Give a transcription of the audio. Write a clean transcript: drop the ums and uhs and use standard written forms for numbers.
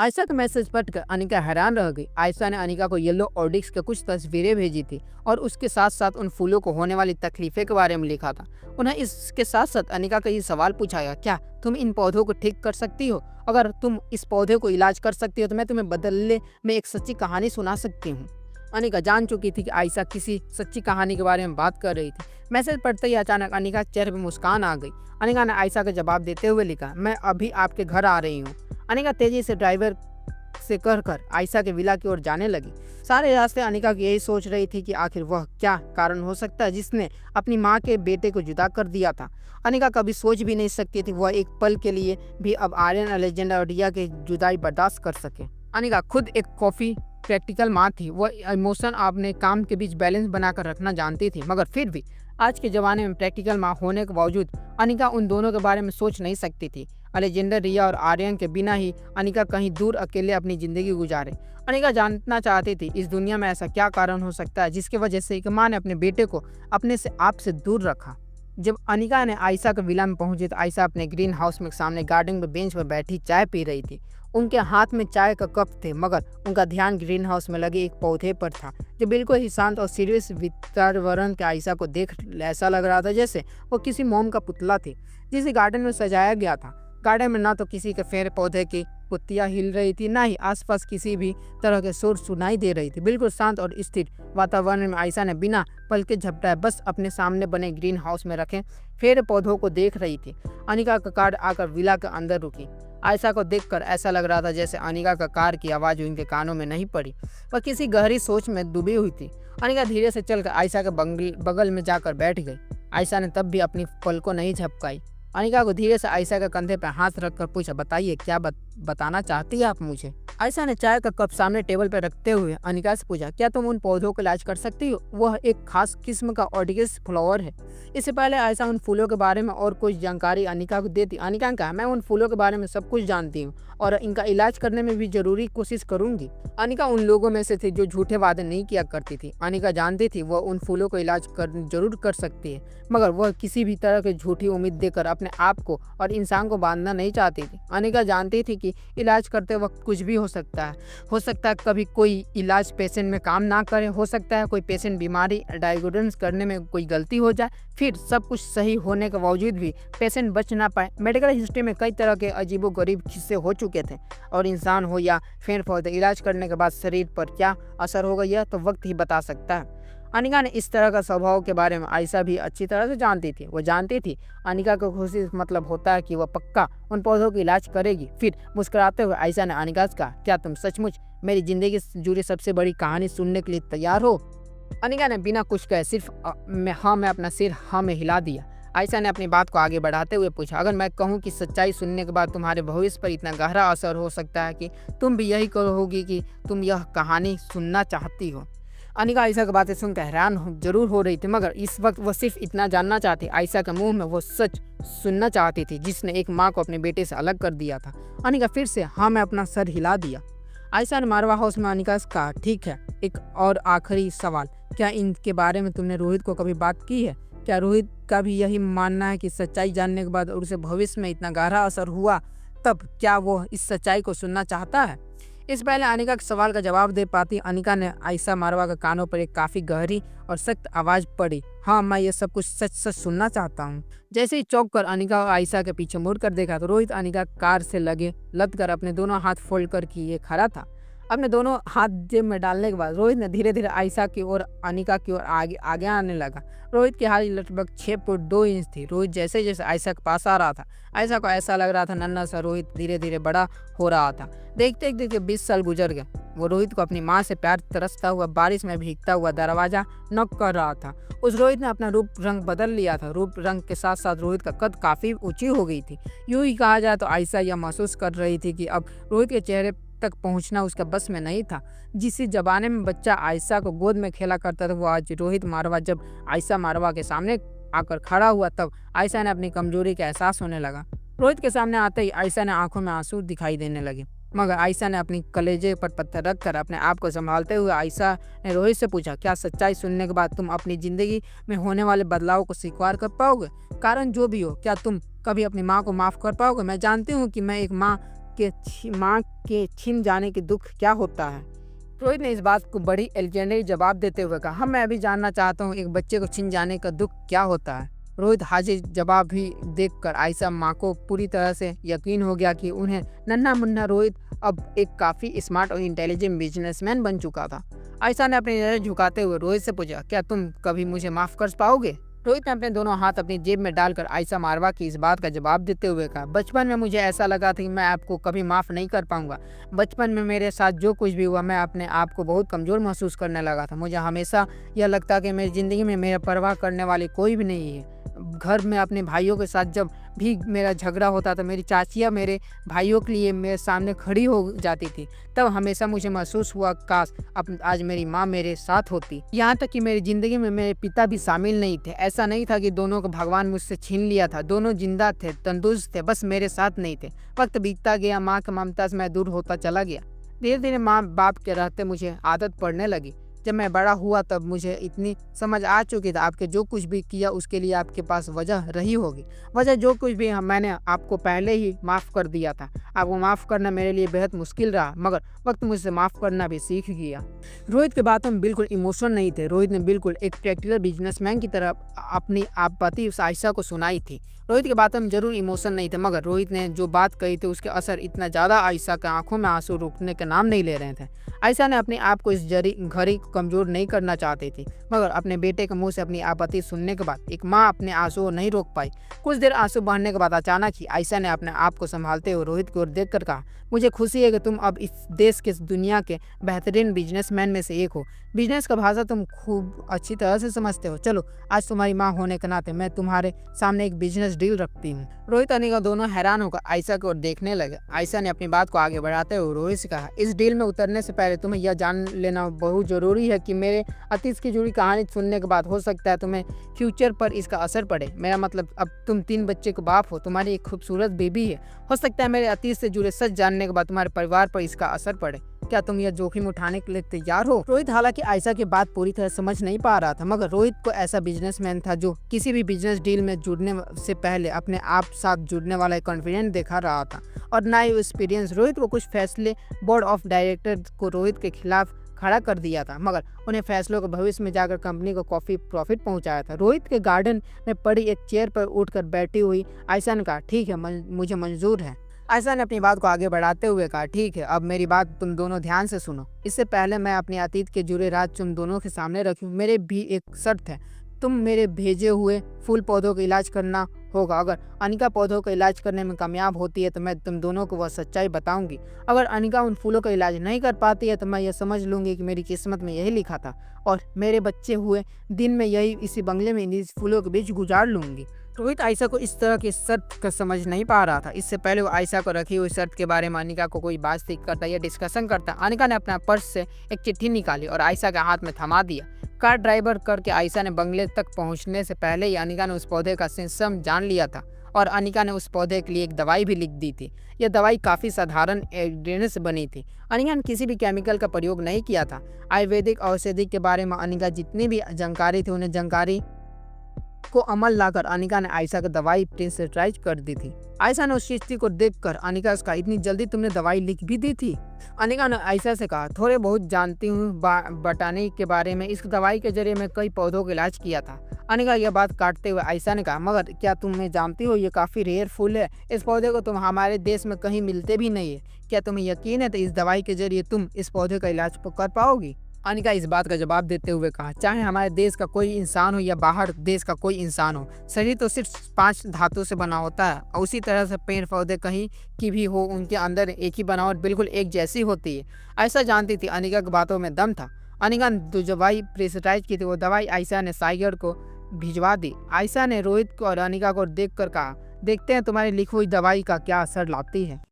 आयशा का मैसेज पढ़कर अनिका हैरान रह गई। आयशा ने अनिका को येलो ऑर्डिक्स के कुछ तस्वीरें भेजी थी और उसके साथ साथ उन फूलों को होने वाली तकलीफें के बारे में लिखा था। उन्हें इसके साथ साथ अनिका का ये सवाल पूछा गया, क्या तुम इन पौधों को ठीक कर सकती हो? अगर तुम इस पौधे को इलाज कर सकती हो तो मैं तुम्हें बदले में एक सच्ची कहानी सुना सकती हूँ। अनिका जान चुकी थी कि आयशा किसी सच्ची कहानी के बारे में बात कर रही थी। मैसेज पढ़ते ही अचानक अनिका के चेहरे पर मुस्कान आ गई। अनिका ने आयशा का जवाब देते हुए लिखा, मैं अभी आपके घर आ रही हूँ। अनिका तेजी से ड्राइवर से कहकर आयशा के विला की ओर जाने लगी। सारे रास्ते अनिका यही सोच रही थी कि आखिर वह क्या कारण हो सकता है जिसने अपनी माँ के बेटे को जुदा कर दिया था। अनिका कभी सोच भी नहीं सकती थी वह एक पल के लिए भी अब आर्यन, अलेक्जेंडर और रिया की जुदाई बर्दाश्त कर सके। अनिका खुद एक कॉफी प्रैक्टिकल माँ थी। वह इमोशन अपने काम के बीच बैलेंस बनाकर रखना जानती थी, मगर फिर भी आज के ज़माने में प्रैक्टिकल माँ होने के बावजूद अनिका उन दोनों के बारे में सोच नहीं सकती थी। अलेक्जेंडर, रिया और आर्यन के बिना ही अनिका कहीं दूर अकेले अपनी ज़िंदगी गुजारे। अनिका जानना चाहती थी इस दुनिया में ऐसा क्या कारण हो सकता है जिसकी वजह से एक माँ ने अपने बेटे को अपने से आप से दूर रखा। जब अनिका ने आयशा के विला में पहुंची तो आयशा अपने ग्रीन हाउस में सामने गार्डन में बेंच पर बैठी चाय पी रही थी। उनके हाथ में चाय का कप थे, मगर उनका ध्यान ग्रीन हाउस में लगे एक पौधे पर था जो बिल्कुल ही शांत और सीरियस वातावरण के आयशा को देख ऐसा लग रहा था जैसे वो किसी मोम का पुतला थी जिसे गार्डन में सजाया गया था। गार्डन में ना तो किसी के पेड़ पौधे की पत्तियां हिल रही थी, ना ही आसपास किसी भी तरह के शोर सुनाई दे रही थी। बिल्कुल शांत और स्थिर वातावरण में आयशा ने बिना पलके झपटाए बस अपने सामने बने ग्रीन हाउस में रखे पेड़ पौधों को देख रही थी। अनिका का कार आकर विला के अंदर रुकी। आयशा को देखकर ऐसा लग रहा था जैसे अनिका का कार की आवाज़ उनके कानों में नहीं पड़ी, वह किसी गहरी सोच में डूबी हुई थी। अनिका धीरे से चलकर आयशा के बगल में जाकर बैठ गई। आयशा ने तब भी अपनी पल को नहीं झपकाई। अनिका को धीरे से आयशा के कंधे पर हाथ रखकर पूछा, बताइए क्या बताना चाहती है आप मुझे? आयशा ने चाय का कप सामने टेबल पर रखते हुए अनिका से पूछा, क्या तुम उन पौधों का इलाज कर सकती हो? वह एक खास किस्म का ऑर्डिगस फ्लावर है। इससे पहले आयशा उन फूलों के बारे में और कुछ जानकारी अनिका को देती। अनिका ने कहा, मैं उन फूलों के बारे में सब कुछ जानती हूँ और इनका इलाज करने में भी जरूरी कोशिश करूंगी। अनिका उन लोगों में से थी जो झूठे वादे नहीं किया करती थी। अनिका जानती थी वह उन फूलों को इलाज जरूर कर सकती है, मगर वह किसी भी तरह की झूठी उम्मीद देकर अपने आप को और इंसान को बांधना नहीं चाहती थी। अनिका जानती थी कि इलाज करते वक्त कुछ भी हो सकता है। हो सकता है कभी कोई इलाज पेशेंट में काम ना करे, हो सकता है कोई पेशेंट बीमारी डायग्नोस करने में कोई गलती हो जाए, फिर सब कुछ सही होने के बावजूद भी पेशेंट बच ना पाए। मेडिकल हिस्ट्री में कई तरह के अजीबोगरीब किस्से हो चुके थे और इंसान हो या पेड़ पौधे, इलाज करने के बाद शरीर पर क्या असर होगा यह तो वक्त ही बता सकता है। अनिका ने इस तरह का स्वभाव के बारे में आयशा भी अच्छी तरह से जानती थी। वो जानती थी अनिका को खुशी मतलब होता है कि वह पक्का उन पौधों का इलाज करेगी। फिर मुस्कुराते हुए आयशा ने अनिका से कहा, क्या तुम सचमुच मेरी जिंदगी से जुड़ी सबसे बड़ी कहानी सुनने के लिए तैयार हो? अनिका ने बिना कुछ कहे सिर्फ मैं अपना सिर हाँ में हिला दिया। आयशा ने अपनी बात को आगे बढ़ाते हुए पूछा, अगर मैं कहूँ कि सच्चाई सुनने के बाद तुम्हारे भविष्य पर इतना गहरा असर हो सकता है कि तुम भी यही कहोगी कि तुम यह कहानी सुनना चाहती हो? अनिका आयशा की बातें सुनकर हैरान जरूर हो रही थी, मगर इस वक्त वह सिर्फ इतना जानना चाहती। आयशा के मुंह में वो सच सुनना चाहती थी जिसने एक माँ को अपने बेटे से अलग कर दिया था। अनिका फिर से हाँ में अपना सर हिला दिया। आयशा ने मारवा हाउस में अनिका से कहा, ठीक है, एक और आखिरी सवाल, क्या इनके बारे में तुमने रोहित को कभी बात की है? क्या रोहित का भी यही मानना है कि सच्चाई जानने के बाद और उसे भविष्य में इतना गहरा असर हुआ तब क्या वो इस सच्चाई को सुनना चाहता है? इस पहले अनिका के सवाल का जवाब दे पाती अनिका ने आयशा मारवा के कानों पर एक काफी गहरी और सख्त आवाज पड़ी, हाँ मैं ये सब कुछ सच सच सुनना चाहता हूँ। जैसे ही चौंक कर अनिका आयशा के पीछे मुड़ कर देखा तो रोहित अनिका कार से लगे लद कर अपने दोनों हाथ फोल्ड कर किए खड़ा था। अपने दोनों हाथ जेब में डालने के बाद रोहित ने धीरे धीरे आयशा की ओर अनिका की ओर आगे आगे आने लगा। रोहित की हाइट लगभग 6 फुट 2 इंच थी। रोहित जैसे जैसे आयशा के पास आ रहा था आयशा को ऐसा लग रहा था नन्हा सा रोहित धीरे धीरे बड़ा हो रहा था। देखते देखते 20 साल गुजर गए। वो रोहित को अपनी माँ से प्यार तरसता हुआ बारिश में भीगता हुआ दरवाजा नॉक कर रहा था। उस रोहित ने अपना रूप रंग बदल लिया था। रूप रंग के साथ साथ रोहित का कद काफी ऊंची हो गई थी। यूं ही कहा जाए तो आयशा यह महसूस कर रही थी कि अब रोहित के चेहरे तक पहुंचना उसका बस में नहीं था। जिस जमाने में बच्चा आयशा को गोद में खेला करता था वो आज रोहित मारवा जब आयशा मारवा के सामने आकर खड़ा हुआ तब आयशा ने अपनी कमजोरी का एहसास होने लगा। रोहित के सामने आते ही आयशा ने आंखों में आंसू दिखाई देने लगे, मगर आयशा ने अपनी कलेजे पर पत्थर रखकर अपने आप को संभालते हुए आयशा ने रोहित से पूछा, क्या सच्चाई सुनने के बाद तुम अपनी जिंदगी में होने वाले बदलाव को स्वीकार कर पाओगे? कारण जो भी हो, क्या तुम कभी अपनी माँ को माफ कर पाओगे? मैं जानती हूँ कि मैं एक माँ माँ के छिन जाने के दुख क्या होता है? रोहित ने इस बात को बड़ी एलिजेंडरी जवाब देते हुए कहा, हाँ मैं भी जानना चाहता हूँ एक बच्चे को छिन जाने का दुख क्या होता है। रोहित हाजिर जवाब भी देखकर आयशा माँ को पूरी तरह से यकीन हो गया कि उन्हें नन्हा मुन्ना रोहित अब एक काफ़ी स्मार्ट और इंटेलिजेंट बिजनेसमैन बन चुका था। आयशा ने अपनी नज़र झुकाते हुए रोहित से पूछा, क्या तुम कभी मुझे माफ़ कर पाओगे? रोहित ने अपने दोनों हाथ अपनी जेब में डालकर आयशा मारवा की इस बात का जवाब देते हुए कहा, बचपन में मुझे ऐसा लगा था कि मैं आपको कभी माफ़ नहीं कर पाऊंगा। बचपन में मेरे साथ जो कुछ भी हुआ मैं अपने आप को बहुत कमज़ोर महसूस करने लगा था। मुझे हमेशा यह लगता कि मेरी ज़िंदगी में मेरा परवाह करने वाली कोई भी नहीं है। घर में अपने भाइयों के साथ जब भी मेरा झगड़ा होता था, मेरी चाचियाँ मेरे भाइयों के लिए मेरे सामने खड़ी हो जाती थी। तब हमेशा मुझे महसूस हुआ काश अब आज मेरी माँ मेरे साथ होती। यहाँ तक कि मेरी ज़िंदगी में मेरे पिता भी शामिल नहीं थे। ऐसा नहीं था कि दोनों को भगवान मुझसे छीन लिया था। दोनों जिंदा थे, तंदुरुस्त थे, बस मेरे साथ नहीं थे। वक्त बीतता गया, माँ की ममता से मैं दूर होता चला गया। धीरे धीरे माँ बाप के रहते मुझे आदत पड़ने लगी। जब मैं बड़ा हुआ तब मुझे इतनी समझ आ चुकी थी आपके जो कुछ भी किया उसके लिए आपके पास वजह रही होगी। वजह जो कुछ भी मैंने आपको पहले ही माफ़ कर दिया था। आपको माफ़ करना मेरे लिए बेहद मुश्किल रहा, मगर वक्त मुझसे माफ़ करना भी सीख गया। रोहित की बातों में बिल्कुल इमोशन नहीं थे। रोहित ने बिल्कुल एक प्रैक्टिकल बिजनेसमैन की तरह अपनी आपत्ति आयशा को सुनाई थी। रोहित की बातों में जरूर इमोशन नहीं थे, मगर रोहित ने जो बात कही थी उसके असर इतना ज़्यादा आयशा के आंखों में आंसू रुकने के नाम नहीं ले रहे थे। आयशा ने अपने आप को इस घड़ी को कमज़ोर नहीं करना चाहती थी, मगर अपने बेटे के मुंह से अपनी आपत्ति सुनने के बाद एक माँ अपने आंसू नहीं रोक पाई। कुछ देर आंसू बहने के बाद अचानक ही आयशा ने अपने आप को संभालते हुए रोहित की ओर देखकर कहा, मुझे खुशी है कि तुम अब इस देश के दुनिया के बेहतरीन बिजनेसमैन में से एक हो। बिजनेस का भाषा तुम खूब अच्छी तरह से समझते हो। चलो आज तुम्हारी माँ होने के नाते मैं तुम्हारे सामने एक बिजनेस डील रखती हूँ। रोहित अनिका दोनों हैरान होकर आयशा की ओर देखने लगे। आयशा ने अपनी बात को आगे बढ़ाते हुए रोहित से कहा, इस डील में उतरने से पहले तुम्हें यह जान लेना बहुत जरूरी है कि मेरे अतीत की जुड़ी कहानी सुनने के बाद हो सकता है तुम्हें फ्यूचर पर इसका असर पड़े। मेरा मतलब अब तुम 3 बच्चे के बाप हो, तुम्हारी एक खूबसूरत बेबी है। हो सकता है मेरे अतीत से जुड़े सच जानने के बाद तुम्हारे परिवार पर इसका असर पड़े। क्या तुम यह जोखिम उठाने के लिए तैयार हो? रोहित हालांकि आयशा की बात पूरी तरह समझ नहीं पा रहा था, मगर रोहित को ऐसा बिजनेसमैन था जो किसी भी बिजनेस डील में जुड़ने से पहले अपने आप साथ जुड़ने वाला कॉन्फिडेंट दिखा रहा था और ना ही एक्सपीरियंस। रोहित को कुछ फैसले बोर्ड ऑफ डायरेक्टर को रोहित के खिलाफ खड़ा कर दिया था, मगर उन्हें फैसलों को भविष्य में जाकर कंपनी को काफी प्रॉफिट पहुंचाया था। रोहित के गार्डन में पड़ी एक चेयर पर उठकर बैठी हुई आयशा ने कहा, ठीक है, मुझे मंजूर है। आयशा ने अपनी बात को आगे बढ़ाते हुए कहा, ठीक है, अब मेरी बात तुम दोनों ध्यान से सुनो। इससे पहले मैं अपने अतीत के जुड़े राज तुम दोनों के सामने रखूं। मेरे भी एक शर्त है, तुम मेरे भेजे हुए फूल पौधों का इलाज करना होगा। अगर अनिका पौधों का इलाज करने में कामयाब होती है तो मैं तुम दोनों को वह सच्चाई बताऊंगी। अगर अनिका उन फूलों का इलाज नहीं कर पाती है तो मैं यह समझ लूंगी कि मेरी किस्मत में यही लिखा था और मेरे बच्चे हुए दिन में यही इसी बंगले में इन फूलों के बीच गुजार लूंगी। रोहित आयशा को इस तरह की शर्त का समझ नहीं पा रहा था। इससे पहले वो आयशा को रखी हुई शर्त के बारे में अनिका को कोई बातचीत करता या डिस्कशन करता, अनिका ने अपना पर्स से एक चिट्ठी निकाली और आयशा के हाथ में थमा दिया। कार ड्राइवर करके आयशा ने बंगले तक पहुंचने से पहले ही अनिका ने उस पौधे का सिम्टम जान लिया था और अनिका ने उस पौधे के लिए एक दवाई भी लिख दी थी। यह दवाई काफ़ी साधारण इंग्रेडिएंट्स से बनी थी। अनिका ने किसी भी केमिकल का प्रयोग नहीं किया था। आयुर्वेदिक औषधि के बारे में अनिका जितनी भी जानकारी थी उन्हें जानकारी को अमल लाकर अनिका ने आयशा की दवाई प्रिस्क्राइब कर दी थी। आयशा ने उस चिट्ठी को देखकर अनिका से कहा, इतनी जल्दी तुमने दवाई लिख भी दी थी? अनिका ने आयशा से कहा, थोड़े बहुत जानती हूँ बटानी के बारे में। इस दवाई के जरिए मैं कई पौधों का इलाज किया था। अनिका यह बात काटते हुए आयशा ने कहा, मगर क्या तुम्हें जानती हो ये काफ़ी रेयर फूल है। इस पौधे को तुम हमारे देश में कहीं मिलते भी नहीं है। क्या तुम्हें यकीन है तो इस दवाई के जरिए तुम इस पौधे का इलाज कर पाओगी? अनिका इस बात का जवाब देते हुए कहा, चाहे हमारे देश का कोई इंसान हो या बाहर देश का कोई इंसान हो, शरीर तो सिर्फ 5 धातु से बना होता है और उसी तरह से पेड़ पौधे कहीं की भी हो उनके अंदर एक ही बनावट बिल्कुल एक जैसी होती है। ऐसा जानती थी। अनिका की बातों में दम था। अनिका ने जो दवाई प्रिस्क्राइब की थी वो दवाई आयशा ने साइगर को भिजवा दी। आयशा ने रोहित को और अनिका को देख कर कहा, देखते हैं तुम्हारी लिखी हुई दवाई का क्या असर लाती है।